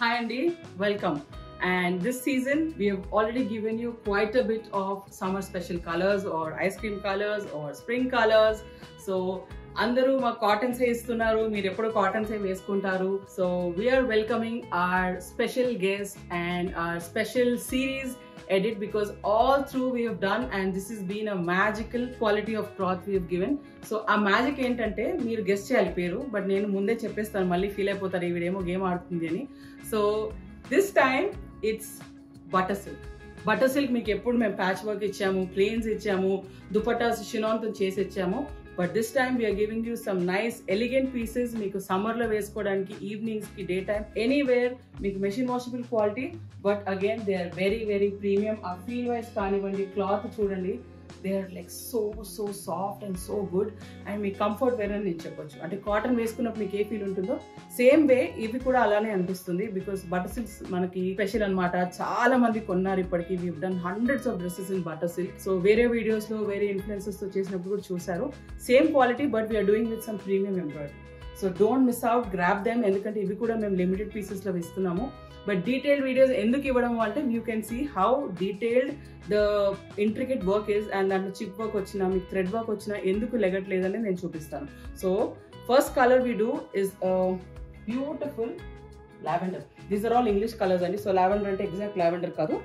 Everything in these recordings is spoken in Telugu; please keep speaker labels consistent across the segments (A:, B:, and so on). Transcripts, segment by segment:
A: Hi Andy, welcome. And this season we have already given you quite a bit of summer special colors or ice cream colors or spring colors. So అందరూ మా కాటన్స్ ఇస్తున్నారు, మీరు ఎప్పుడు కాటన్స్ వేసుకుంటారు. So we are welcoming our special guest and our special series edit because all through we have done and this has been a magical quality of cloth we have given. So ఆ మ్యాజిక్ ఏంటంటే మీరు గెస్ట్ చేయాలి పేరు, బట్ నేను ముందే చెప్పేస్తాను, మళ్ళీ ఫీల్ అయిపోతారు ఈ వీడేమో గేమ్ ఆడుతుంది అని. So this time it's butter silk. Butter silk మీకు ఎప్పుడు మేము ప్యాచ్ వర్క్ ఇచ్చాము, ప్లేన్స్ ఇచ్చాము, దుపట్టాస్ షినాన్తో చేసి ఇచ్చాము. But this time we are giving you some nice elegant pieces meeku summer lo veskodaniki, evenings ki, daytime, anywhere. Meeku machine washable quality, but again they are very premium. Our feel wise kanivandi, cloth chudandi, they are like so soft and so good, and మీ కంఫర్ట్ వేర్ అని నేను చెప్పొచ్చు. అంటే కాటన్ వేసుకున్నప్పుడు మీకు ఏ ఫీల్ ఉంటుందో సేమ్ వే ఇవి కూడా అలానే అనిపిస్తుంది. బికాస్ బటర్ సిల్క్స్ మనకి స్పెషల్ అనమాట. చాలా మంది కొన్నారు ఇప్పటికి. We done hundreds of dresses in butter silk. So వేరే వీడియోస్ లో వేరే ఇన్ఫ్లుయెన్సెస్ తో చేసినప్పుడు కూడా చూసారు. Same quality but we are doing with some premium embroidery. So don't miss out, grab them. ఎందుకంటే ఇవి కూడా మేము లిమిటెడ్ పీసెస్ లో ఇస్తున్నాము. బట్ డీటెయిల్డ్ వీడియోస్ ఎందుకు ఇవ్వడం అంటే you can see how detailed the intricate work is, and దాంట్లో చిప్ వర్క్ వచ్చినా మీకు థ్రెడ్ వర్క్ వచ్చినా ఎందుకు లెగట్లేదని నేను చూపిస్తాను. So first colour we do is beautiful lavender. These are all English colours అండి. సో లావెండర్ అంటే ఎగ్జాక్ట్ లావెండర్ కాదు,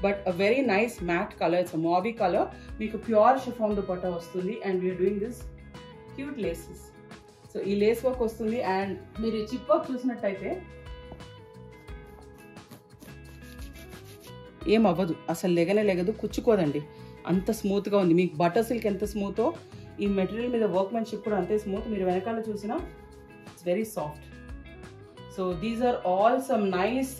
A: but a very nice matte colour. It's mauve colour. మీకు ప్యూర్ షిఫాన్ దుపట్టా వస్తుంది, and we're doing this cute laces. So ఈ లేస్ వర్క్ వస్తుంది, అండ్ మీరు ఈ చిప్ వర్క్ చూసినట్టయితే ఏం అవ్వదు, అసలు లెగదు, కుచ్చుకోదండి. అంత స్మూత్గా ఉంది. మీకు బటర్ సిల్క్ ఎంత స్మూతో ఈ మెటీరియల్ మీద వర్క్మెన్షిప్ కూడా అంతే స్మూత్. మీరు వెనకాల చూసినా it's very soft. So these are all some nice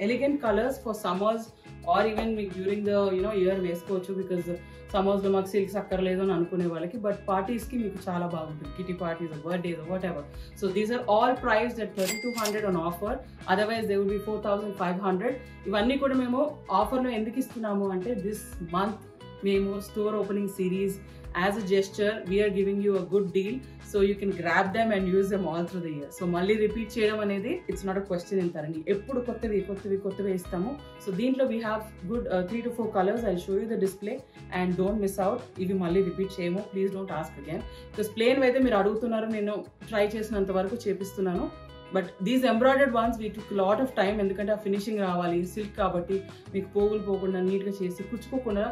A: elegant colours for summers or even మీకు డ్యూరింగ్ ద ఇయర్ వేసుకోవచ్చు. బికాజ్ సమ్మర్స్లో మాకు సిల్క్స్ అక్కర్లేదు అని అనుకునే వాళ్ళకి, బట్ పార్టీస్కి మీకు చాలా బాగుంటుంది. Kitty parties, birthdays, whatever. So these are all priced at 3200 on offer. Otherwise they would be 4500. ఇవన్నీ కూడా మేము ఆఫర్లో ఎందుకు ఇస్తున్నాము అంటే దిస్ మంత్ మేము store opening series as a gesture we are giving you a good deal. So you can grab them and use them all through the year. So మళ్ళీ రిపీట్ చేయడం అనేది ఇట్స్ నాట్ అ క్వశ్చన్ ఇంతారండి. ఎప్పుడు కొత్తవి ఇస్తాము. సో దీంట్లో we have good 3 to 4 colours. I show you the display and don't miss out. ఇవి మళ్ళీ రిపీట్ చేయము, please don't ask again. Because plain అయితే మీరు అడుగుతున్నారు, నేను ట్రై చేసినంత వరకు చేపిస్తున్నాను. But these embroidered ones we took lot of time, ఎందుకంటే ఆ ఫినిషింగ్ రావాలి. సిల్క్ కాబట్టి మీకు పోగులు పోకుండా నీట్గా చేసి కుచ్చుకోకుండా,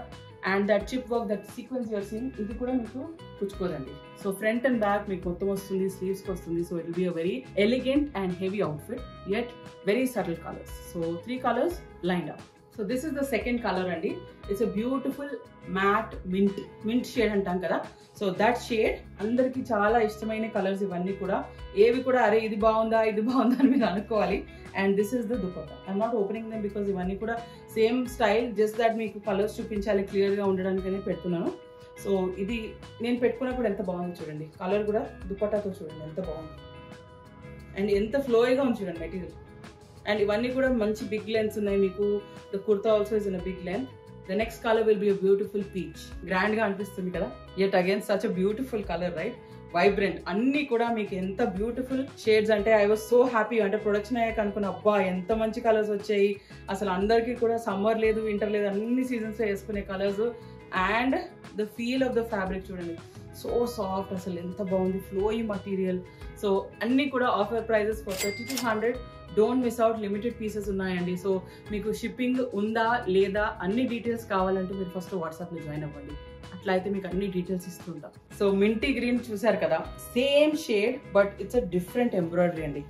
A: and that chip work, that sequence you're seeing, ఇది కూడా మీకు కుచ్చుకోదండి. సో ఫ్రంట్ అండ్ బ్యాక్ మీకు మొత్తం వస్తుంది, స్లీవ్స్కి వస్తుంది. So it will be a very elegant and heavy outfit, yet very subtle colors. So 3 colors lined up. So this is the second color అండి. It's a beautiful matte mint shade అంటాం కదా. సో దట్ షేడ్ అందరికి చాలా ఇష్టమైన కలర్స్ ఇవన్నీ కూడా. ఏవి కూడా అరే ఇది బాగుందా అని మీరు అనుకోవాలి. And this is the dupatta. I'm not opening them because ఇవన్నీ కూడా సేమ్ స్టైల్, జస్ట్ దట్ మీకు కలర్స్ చూపించాలి క్లియర్గా ఉండడానికి పెడుతున్నాను. సో ఇది నేను పెట్టుకున్నప్పుడు ఎంత బాగుంది చూడండి. కలర్ కూడా దుపట్టాతో చూడండి ఎంత బాగుంది, అండ్ ఎంత ఫ్లోయిగా ఉంది చూడండి మెటీరియల్. అండ్ ఇవన్నీ కూడా మంచి బిగ్ లెంత్స్ ఉన్నాయి మీకు. The kurta also is in a big length. The next colour will be a beautiful peach. Grand గా అనిపిస్తుంది కదా. Yet again such a beautiful colour, right? Vibrant. అన్ని కూడా మీకు ఎంత బ్యూటిఫుల్ షేడ్స్ అంటే ఐ వాజ్ సో హ్యాపీ. అంటే ప్రొడక్షన్ అయ్యాక అనుకున్న అబ్బా ఎంత మంచి కలర్స్ వచ్చాయి. అసలు అందరికీ కూడా సమ్మర్ లేదు, వింటర్ లేదు, అన్ని సీజన్స్ లో వేసుకునే colours. And the feel of the fabric చూడండి, సో సాఫ్ట్, అసలు ఎంత బాగుంది, ఫ్లోయి మటీరియల్. సో అన్ని కూడా offer prices for 3200. Don't miss out, limited pieces ఉన్నాయండి. సో మీకు షిప్పింగ్ ఉందా లేదా అన్ని డీటెయిల్స్ కావాలంటే మీరు ఫస్ట్ వాట్సాప్లో జాయిన్ అవ్వండి. అట్లా అయితే మీకు అన్ని డీటెయిల్స్ ఇస్తుంటాం. సో మింటీ గ్రీన్ చూసారు కదా, same shade but it's a different embroidery అండి.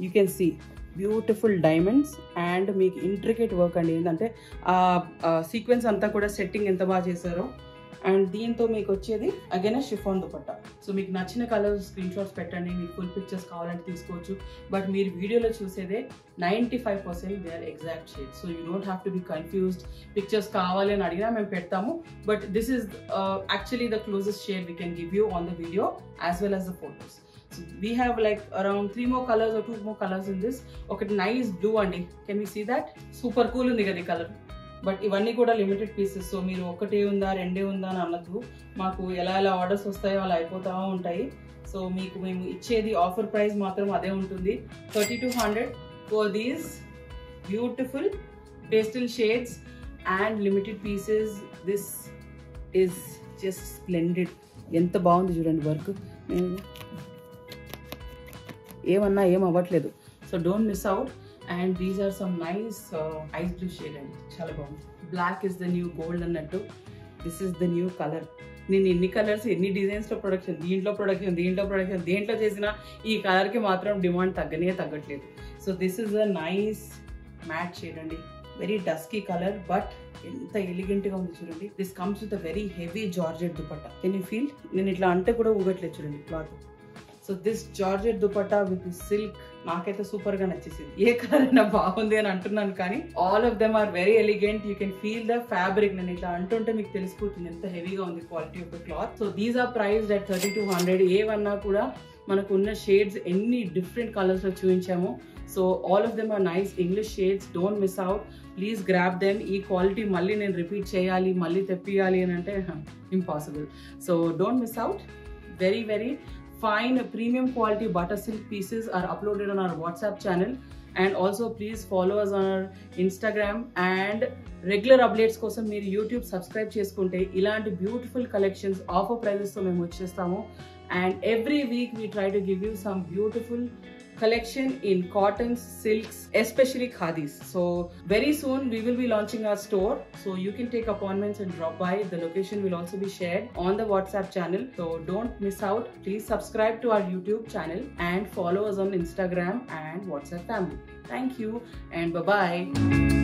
A: You can see beautiful diamonds and మీకు ఇంట్రికేట్ వర్క్ అండి. ఏంటంటే సీక్వెన్స్ అంతా కూడా సెట్టింగ్ ఎంత బాగా చేశారో. అండ్ దీంతో మీకు వచ్చేది అగైన్ షిఫాన్ దుపట్టా. సో మీకు నచ్చిన కలర్స్ స్క్రీన్ షాట్స్ పెట్టండి, మీకు ఫుల్ పిక్చర్స్ కావాలంటే తీసుకోవచ్చు. బట్ మీరు వీడియోలో చూసేదే 95% they are exact shade. So you don't have to be confused. Pictures కావాలి అని అడిగినా మేము పెడతాము. But this is actually the closest shade we can give you on the video as well as the photos. So we have like around 3 more colors or 2 more colors in this. Okay, nice blue andi. Can we see that? Super cool undi kada color. But ఇవన్నీ కూడా లిమిటెడ్ పీసెస్. సో మీరు ఒకటే ఉందా రెండే ఉందా అని అనద్దు. మాకు ఎలా ఆర్డర్స్ వస్తాయో అలా అయిపోతూ ఉంటాయి. సో మీకు మేము ఇచ్చేది ఆఫర్ ప్రైస్ మాత్రం అదే ఉంటుంది, 3200. for these beautiful pastel shades and limited pieces. This is just splendid. ఎంత బాగుంది చూడండి వర్క్. ఏమన్నా ఏం అవ్వట్లేదు. So don't miss out. And these are some nice ice blue shade అండి, చాలా బాగుంది. Black is the new gold అన్నట్టు. This is the new colour. నేను ఎన్ని కలర్స్ ఎన్ని డిజైన్స్లో ప్రొడక్షన్, దేంట్లో చేసినా ఈ కలర్కి మాత్రం డిమాండ్ తగ్గట్లేదు. So this is a nice matte shade అండి, వెరీ డస్కీ కలర్, బట్ ఎంత ఎలిగెంట్గా ఉంది చూడండి. This comes with a very heavy georgette dupatta. Can you feel? నేను ఇట్లా అంటే కూడా ఊగట్లేదు చూడండి cloth. So this georgette dupatta with silk నాకైతే సూపర్ గా నచ్చేసింది. ఏ కలర్ అయినా బాగుంది అని అంటున్నాను కానీ all of them are very elegant. You can feel the fabric. నేను ఇట్లా అంటుంటే మీకు తెలిసిపోతుంది ఎంత హెవీగా ఉంది quality of the cloth. So these are priced at 3200. ఏవన్నా కూడా మనకు ఉన్న షేడ్స్ ఎన్ని డిఫరెంట్ కలర్స్ లో చూపించాము. So all of them are nice English shades. Don't miss out, please grab them. ఈ క్వాలిటీ మళ్ళీ నేను రిపీట్ చేయాలి, మళ్ళీ తెప్పియాలి అని అంటే impossible. So don't miss out. Very very fine premium quality butter silk pieces are uploaded on our WhatsApp channel, and also please follow us on our Instagram, and regular updates kosam meer YouTube subscribe cheskunte ilanti beautiful collections offer prices tho mem vachestamu. And every week we try to give you some beautiful collection in cottons, silks, especially khadis. So very soon we will be launching our store, so you can take appointments and drop by. The location will also be shared on the WhatsApp channel, so don't miss out. Please subscribe to our YouTube channel and follow us on Instagram and WhatsApp family. Thank you and bye bye.